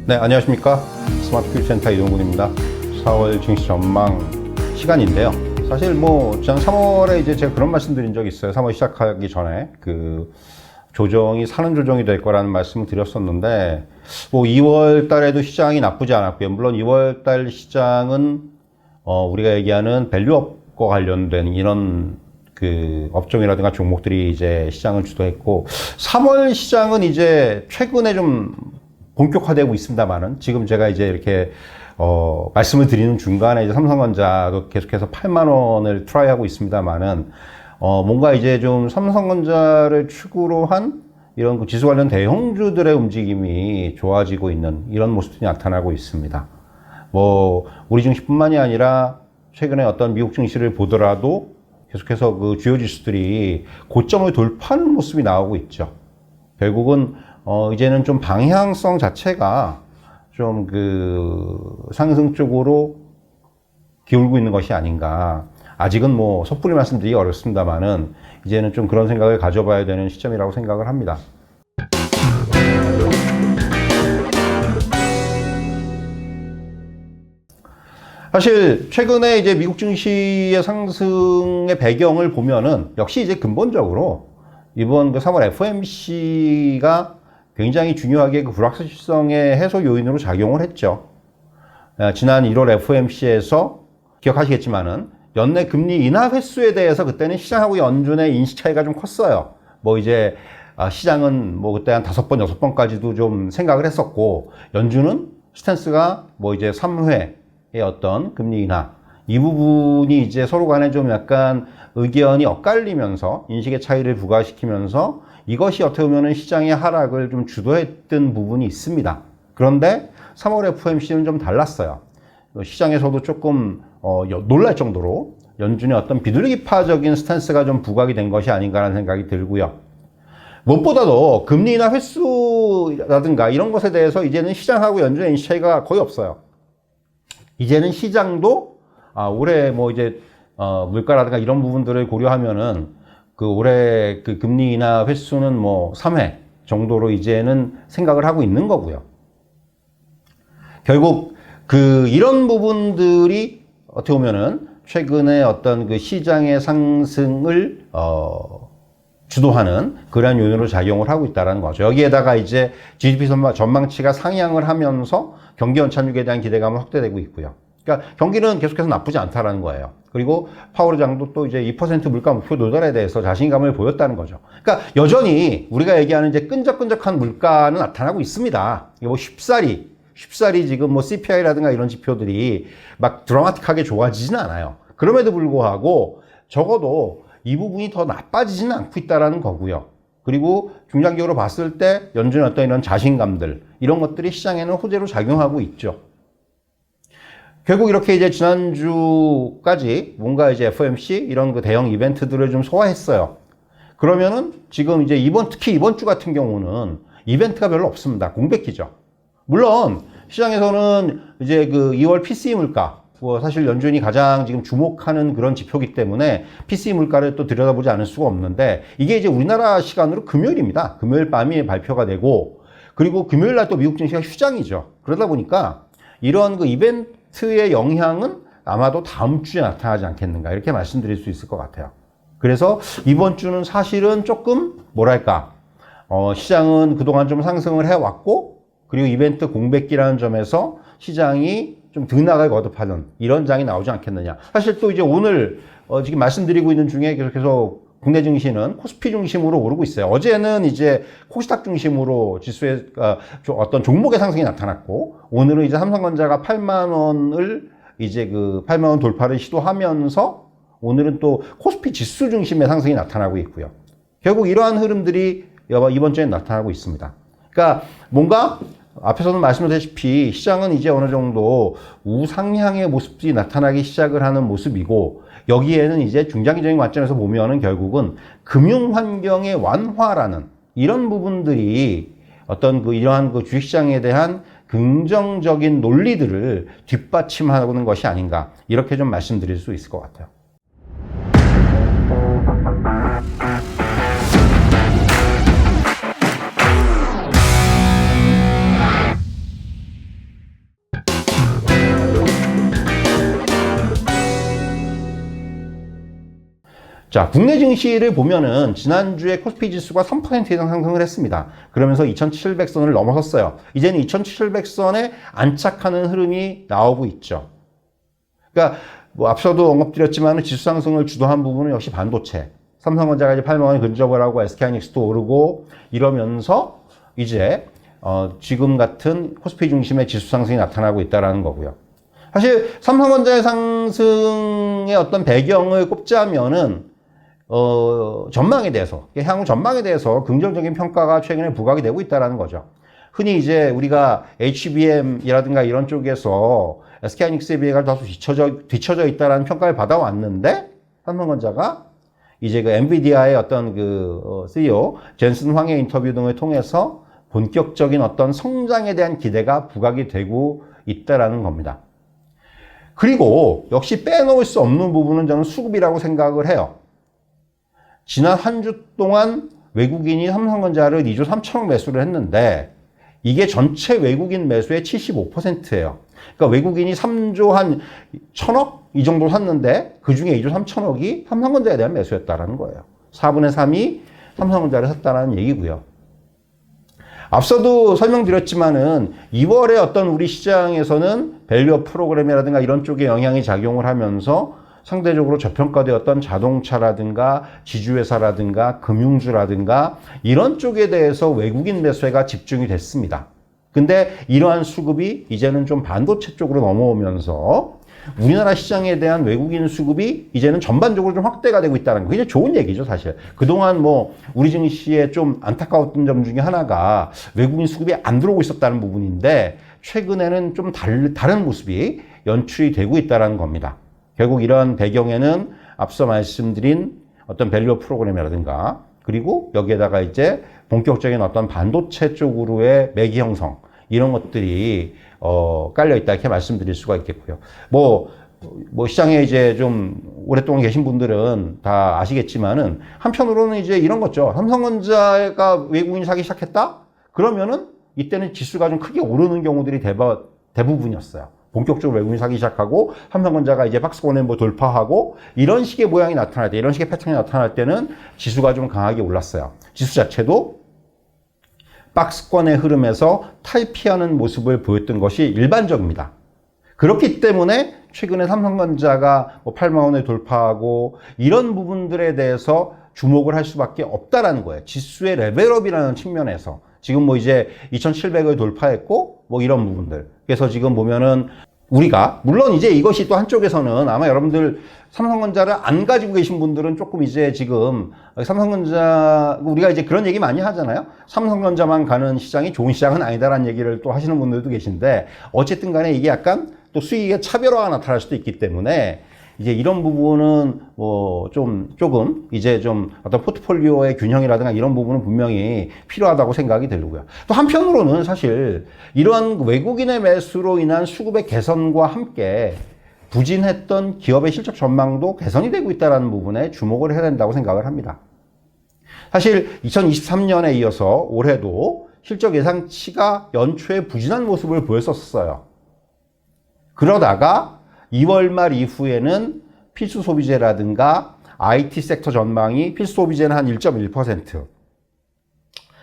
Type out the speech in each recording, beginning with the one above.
네, 안녕하십니까. 스마트 큐센터 이동근입니다. 4월 증시 전망 시간인데요. 사실 지난 3월에 이제 제가 그런 말씀 드린 적이 있어요. 3월 시작하기 전에 조정이 사는 조정이 될 거라는 말씀을 드렸었는데 2월 달에도 시장이 나쁘지 않았고요. 물론 2월 달 시장은 우리가 얘기하는 밸류업과 관련된 이런 업종이라든가 종목들이 이제 시장을 주도했고 3월 시장은 이제 최근에 좀 본격화되고 있습니다만은 지금 제가 이제 이렇게 말씀을 드리는 중간에 이제 삼성전자도 계속해서 8만 원을 트라이하고 있습니다만은 뭔가 이제 좀 삼성전자를 축으로 한 이런 지수 관련 대형주들의 움직임이 좋아지고 있는 이런 모습들이 나타나고 있습니다. 우리 증시뿐만이 아니라 최근에 어떤 미국 증시를 보더라도 계속해서 주요 지수들이 고점을 돌파하는 모습이 나오고 있죠. 결국은 이제는 좀 방향성 자체가 좀 상승 쪽으로 기울고 있는 것이 아닌가. 아직은 섣불리 말씀드리기 어렵습니다만은 이제는 좀 그런 생각을 가져봐야 되는 시점이라고 생각을 합니다. 사실 최근에 이제 미국 증시의 상승의 배경을 보면은 역시 이제 근본적으로 이번 3월 FOMC가 굉장히 중요하게 불확실성의 해소 요인으로 작용을 했죠. 지난 1월 FOMC에서 기억하시겠지만은 연내 금리 인하 횟수에 대해서 그때는 시장하고 연준의 인식 차이가 좀 컸어요. 이제 시장은 그때 한 5번, 6번까지도 좀 생각을 했었고 연준은 스탠스가 이제 3회의 어떤 금리 인하 이 부분이 이제 서로 간에 좀 약간 의견이 엇갈리면서 인식의 차이를 부과시키면서 이것이 어떻게 보면 시장의 하락을 좀 주도했던 부분이 있습니다. 그런데 3월 FOMC는 좀 달랐어요. 시장에서도 조금 놀랄 정도로 연준의 어떤 비둘기파적인 스탠스가 좀 부각이 된 것이 아닌가라는 생각이 들고요. 무엇보다도 금리 인하 횟수라든가 이런 것에 대해서 이제는 시장하고 연준의 인식 차이가 거의 없어요. 이제는 시장도 올해 이제 물가라든가 이런 부분들을 고려하면은 올해 금리 인하 횟수는 3회 정도로 이제는 생각을 하고 있는 거고요. 결국 이런 부분들이 어떻게 보면은 최근에 어떤 시장의 상승을 주도하는 그러한 요인으로 작용을 하고 있다는 거죠. 여기에다가 이제 GDP 전망치가 상향을 하면서 경기 연착륙에 대한 기대감은 확대되고 있고요. 그러니까 경기는 계속해서 나쁘지 않다라는 거예요. 그리고 파월 의장도 또 이제 2% 물가 목표 도달에 대해서 자신감을 보였다는 거죠. 그러니까 여전히 우리가 얘기하는 이제 끈적끈적한 물가는 나타나고 있습니다. 이게 쉽사리 지금 CPI라든가 이런 지표들이 막 드라마틱하게 좋아지지는 않아요. 그럼에도 불구하고 적어도 이 부분이 더 나빠지지는 않고 있다라는 거고요. 그리고 중장기적으로 봤을 때 연준의 어떤 이런 자신감들 이런 것들이 시장에는 호재로 작용하고 있죠. 결국 이렇게 이제 지난주까지 뭔가 이제 FOMC 이런 대형 이벤트들을 좀 소화했어요. 그러면은 지금 이제 특히 이번 주 같은 경우는 이벤트가 별로 없습니다. 공백기죠. 물론 시장에서는 이제 2월 PCE 물가 사실 연준이 가장 지금 주목하는 그런 지표이기 때문에 PCE 물가를 또 들여다보지 않을 수가 없는데 이게 이제 우리나라 시간으로 금요일입니다. 금요일 밤에 발표가 되고 그리고 금요일 날 또 미국 증시가 휴장이죠. 그러다 보니까 이런 이벤트의 영향은 아마도 다음 주에 나타나지 않겠는가 이렇게 말씀드릴 수 있을 것 같아요. 그래서 이번 주는 사실은 조금 시장은 그동안 좀 상승을 해왔고 그리고 이벤트 공백기라는 점에서 시장이 좀 등락을 거듭하는 이런 장이 나오지 않겠느냐. 사실 또 이제 오늘 지금 말씀드리고 있는 중에 계속해서 국내 증시는 코스피 중심으로 오르고 있어요. 어제는 이제 코스닥 중심으로 지수의 어떤 종목의 상승이 나타났고 오늘은 이제 삼성전자가 8만 원을 이제 8만 원 돌파를 시도하면서 오늘은 또 코스피 지수 중심의 상승이 나타나고 있고요. 결국 이러한 흐름들이 이번 주에 나타나고 있습니다. 그러니까 뭔가 앞에서는 말씀드렸다시피 시장은 이제 어느 정도 우상향의 모습이 나타나기 시작을 하는 모습이고 여기에는 이제 중장기적인 관점에서 보면은 결국은 금융 환경의 완화라는 이런 부분들이 어떤 이러한 주식시장에 대한 긍정적인 논리들을 뒷받침하는 것이 아닌가 이렇게 좀 말씀드릴 수 있을 것 같아요. 자, 국내 증시를 보면은 지난주에 코스피 지수가 3% 이상 상승을 했습니다. 그러면서 2700선을 넘어섰어요. 이제는 2700선에 안착하는 흐름이 나오고 있죠. 그러니까 뭐 앞서도 언급드렸지만 지수 상승을 주도한 부분은 역시 반도체. 삼성전자가 이제 8만 원에 근접을 하고 SK하이닉스도 오르고 이러면서 이제 지금 같은 코스피 중심의 지수 상승이 나타나고 있다는 거고요. 사실 삼성전자의 상승의 어떤 배경을 꼽자면은 전망에 대해서, 향후 전망에 대해서 긍정적인 평가가 최근에 부각이 되고 있다는 거죠. 흔히 이제 우리가 HBM이라든가 이런 쪽에서 SK하이닉스에 비해 다소 뒤처져 있다는 평가를 받아왔는데, 삼성전자가 이제 그 엔비디아의 어떤 CEO, 젠슨 황의 인터뷰 등을 통해서 본격적인 어떤 성장에 대한 기대가 부각이 되고 있다는 겁니다. 그리고 역시 빼놓을 수 없는 부분은 저는 수급이라고 생각을 해요. 지난 한 주 동안 외국인이 삼성전자를 2조 3천억 매수를 했는데 이게 전체 외국인 매수의 75%예요. 그러니까 외국인이 3조 한 1천억? 이 정도 샀는데 그 중에 2조 3천억이 삼성전자에 대한 매수였다는 거예요. 4분의 3이 삼성전자를 샀다는 얘기고요. 앞서도 설명드렸지만은 2월에 어떤 우리 시장에서는 밸류업 프로그램이라든가 이런 쪽에 영향이 작용을 하면서 상대적으로 저평가되었던 자동차라든가 지주회사라든가 금융주라든가 이런 쪽에 대해서 외국인 매수가 집중이 됐습니다. 근데 이러한 수급이 이제는 좀 반도체 쪽으로 넘어오면서 우리나라 시장에 대한 외국인 수급이 이제는 전반적으로 좀 확대가 되고 있다는 거. 굉장히 좋은 얘기죠, 사실. 그동안 뭐 우리 증시에 좀 안타까웠던 점 중에 하나가 외국인 수급이 안 들어오고 있었다는 부분인데 최근에는 좀 다른 모습이 연출이 되고 있다는 겁니다. 결국 이런 배경에는 앞서 말씀드린 어떤 밸류 프로그램이라든가 그리고 여기에다가 이제 본격적인 어떤 반도체 쪽으로의 매기 형성 이런 것들이 깔려 있다 이렇게 말씀드릴 수가 있겠고요. 뭐 시장에 이제 좀 오랫동안 계신 분들은 다 아시겠지만은 한편으로는 이제 이런 거죠. 삼성전자가 외국인이 사기 시작했다? 그러면은 이때는 지수가 좀 크게 오르는 경우들이 대부분이었어요. 본격적으로 외국인이 사기 시작하고 삼성전자가 이제 박스권에 뭐 돌파하고 이런 식의 모양이 나타날 때, 이런 식의 패턴이 나타날 때는 지수가 좀 강하게 올랐어요. 지수 자체도 박스권의 흐름에서 탈피하는 모습을 보였던 것이 일반적입니다. 그렇기 때문에 최근에 삼성전자가 뭐 8만 원에 돌파하고 이런 부분들에 대해서 주목을 할 수밖에 없다라는 거예요. 지수의 레벨업이라는 측면에서. 지금 뭐 이제 2700을 돌파했고 뭐 이런 부분들. 그래서 지금 보면은 우리가 물론 이제 이것이 또 한쪽에서는 아마 여러분들 삼성전자를 안 가지고 계신 분들은 조금 이제 지금 삼성전자 우리가 이제 그런 얘기 많이 하잖아요. 삼성전자만 가는 시장이 좋은 시장은 아니다라는 얘기를 또 하시는 분들도 계신데 어쨌든 간에 이게 약간 또 수익의 차별화가 나타날 수도 있기 때문에 이제 이런 부분은 뭐 조금 이제 좀 어떤 포트폴리오의 균형이라든가 이런 부분은 분명히 필요하다고 생각이 들고요. 또 한편으로는 사실 이러한 외국인의 매수로 인한 수급의 개선과 함께 부진했던 기업의 실적 전망도 개선이 되고 있다는 부분에 주목을 해야 된다고 생각을 합니다. 사실 2023년에 이어서 올해도 실적 예상치가 연초에 부진한 모습을 보였었어요. 그러다가 2월 말 이후에는 필수 소비재라든가 IT 섹터 전망이 필수 소비재는 한 1.1%,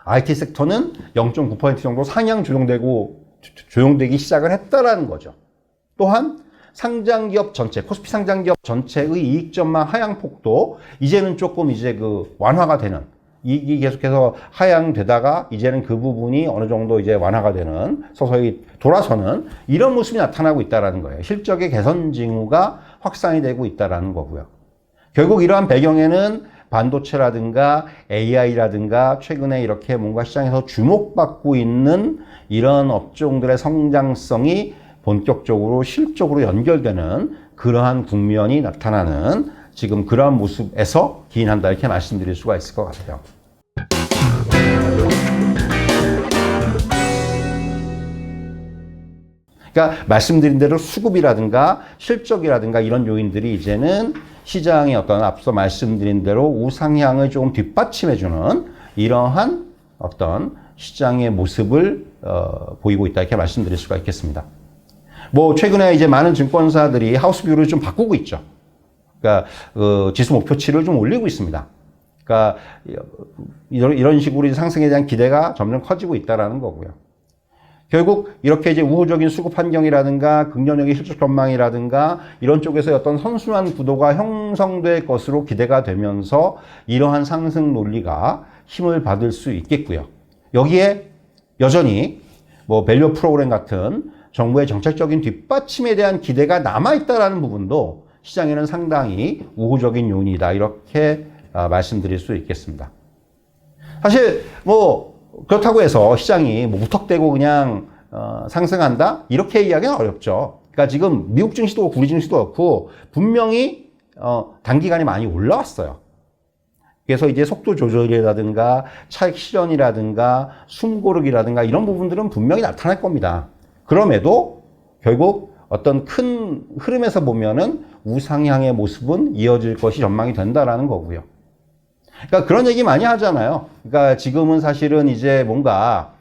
IT 섹터는 0.9% 정도 상향 조정되기 시작을 했다라는 거죠. 또한 상장기업 전체, 코스피 상장기업 전체의 이익전망 하향폭도 이제는 조금 이제 완화가 되는, 이익이 계속해서 하향되다가 이제는 그 부분이 어느 정도 이제 완화가 되는, 서서히 돌아서는 이런 모습이 나타나고 있다는 거예요. 실적의 개선 징후가 확산이 되고 있다는 거고요. 결국 이러한 배경에는 반도체라든가 AI라든가 최근에 이렇게 뭔가 시장에서 주목받고 있는 이런 업종들의 성장성이 본격적으로 실적으로 연결되는 그러한 국면이 나타나는 지금 그러한 모습에서 기인한다 이렇게 말씀드릴 수가 있을 것 같아요. 그러니까 말씀드린 대로 수급이라든가 실적이라든가 이런 요인들이 이제는 시장의 어떤 앞서 말씀드린 대로 우상향을 조금 뒷받침해주는 이러한 어떤 시장의 모습을 보이고 있다 이렇게 말씀드릴 수가 있겠습니다. 뭐 최근에 이제 많은 증권사들이 하우스뷰를 좀 바꾸고 있죠. 그러니까 지수 목표치를 좀 올리고 있습니다. 그러니까 이런 식으로 상승에 대한 기대가 점점 커지고 있다라는 거고요. 결국 이렇게 이제 우호적인 수급 환경이라든가 긍정적인 실적 전망이라든가 이런 쪽에서 어떤 선순환 구도가 형성될 것으로 기대가 되면서 이러한 상승 논리가 힘을 받을 수 있겠고요. 여기에 여전히 뭐 밸류 프로그램 같은 정부의 정책적인 뒷받침에 대한 기대가 남아있다라는 부분도 시장에는 상당히 우호적인 요인이다. 이렇게 말씀드릴 수 있겠습니다. 사실 뭐 그렇다고 해서 시장이 뭐 무턱대고 그냥 상승한다? 이렇게 이야기는 어렵죠. 그러니까 지금 미국 증시도 그렇고 우리 증시도 그렇고 분명히 단기간에 많이 올라왔어요. 그래서 이제 속도 조절이라든가 차익 실현이라든가 숨고르기라든가 이런 부분들은 분명히 나타날 겁니다. 그럼에도 결국 어떤 큰 흐름에서 보면은 우상향의 모습은 이어질 것이 전망이 된다라는 거고요. 그러니까 그런 얘기 많이 하잖아요. 그러니까 지금은 사실은 이제 뭔가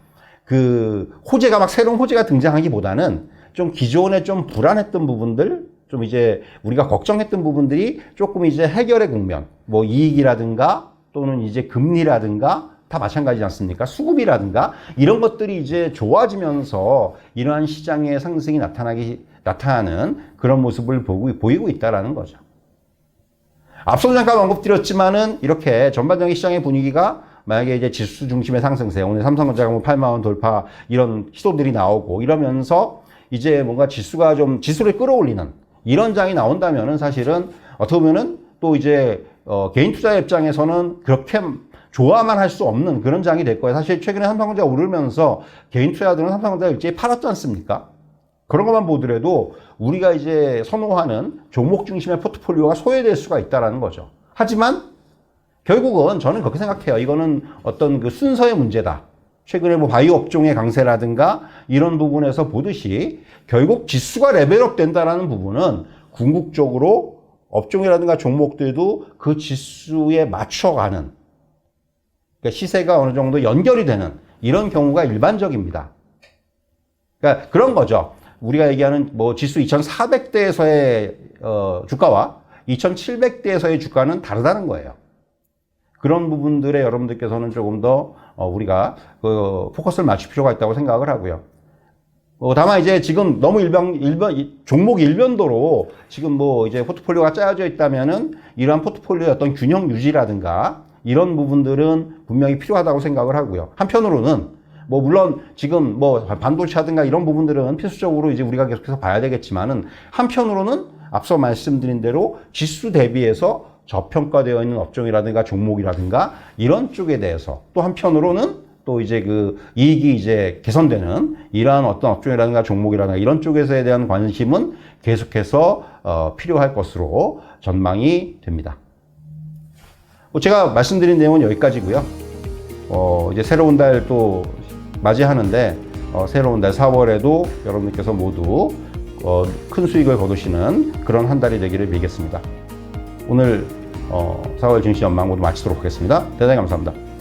그 호재가 막 새로운 호재가 등장하기보다는 좀 기존에 좀 불안했던 부분들, 좀 이제 우리가 걱정했던 부분들이 조금 이제 해결의 국면, 뭐 이익이라든가 또는 이제 금리라든가 다 마찬가지지 않습니까? 수급이라든가 이런 것들이 이제 좋아지면서 이러한 시장의 상승이 나타나는 그런 모습을 보이고 있다라는 거죠. 앞서 잠깐 언급드렸지만은 이렇게 전반적인 시장의 분위기가 만약에 이제 지수 중심의 상승세, 오늘 삼성전자가 뭐 8만 원 돌파 이런 시도들이 나오고 이러면서 이제 뭔가 지수가 좀 지수를 끌어올리는 이런 장이 나온다면은 사실은 어떻게 보면은 또 이제 개인 투자 입장에서는 그렇게 좋아만 할 수 없는 그런 장이 될 거예요. 사실 최근에 삼성전자가 오르면서 개인 투자자들은 삼성전자 일제히 팔았지 않습니까? 그런 것만 보더라도 우리가 이제 선호하는 종목 중심의 포트폴리오가 소외될 수가 있다는 거죠. 하지만 결국은 저는 그렇게 생각해요. 이거는 어떤 그 순서의 문제다. 최근에 뭐 바이오 업종의 강세라든가 이런 부분에서 보듯이 결국 지수가 레벨업 된다라는 부분은 궁극적으로 업종이라든가 종목들도 그 지수에 맞춰가는, 그러니까 시세가 어느 정도 연결이 되는 이런 경우가 일반적입니다. 그러니까 그런 거죠. 우리가 얘기하는 뭐 지수 2400대에서의 주가와 2700대에서의 주가는 다르다는 거예요. 그런 부분들에 여러분들께서는 조금 더 우리가 포커스를 맞출 필요가 있다고 생각을 하고요. 다만 이제 지금 너무 종목 일변도로 지금 뭐 이제 포트폴리오가 짜여져 있다면은 이러한 포트폴리오의 어떤 균형 유지라든가 이런 부분들은 분명히 필요하다고 생각을 하고요. 한편으로는 뭐 물론 지금 뭐 반도체라든가 이런 부분들은 필수적으로 이제 우리가 계속해서 봐야 되겠지만은 한편으로는 앞서 말씀드린 대로 지수 대비해서 저평가되어 있는 업종이라든가 종목이라든가 이런 쪽에 대해서 또 한편으로는 또 이제 그 이익이 이제 개선되는 이러한 어떤 업종이라든가 종목이라든가 이런 쪽에서에 대한 관심은 계속해서 필요할 것으로 전망이 됩니다. 제가 말씀드린 내용은 여기까지고요. 이제 새로운 달 또 맞이하는데 새로운 달 4월에도 여러분들께서 모두 큰 수익을 거두시는 그런 한 달이 되기를 빌겠습니다. 오늘 4월 증시 전망 모두 마치도록 하겠습니다. 대단히 감사합니다.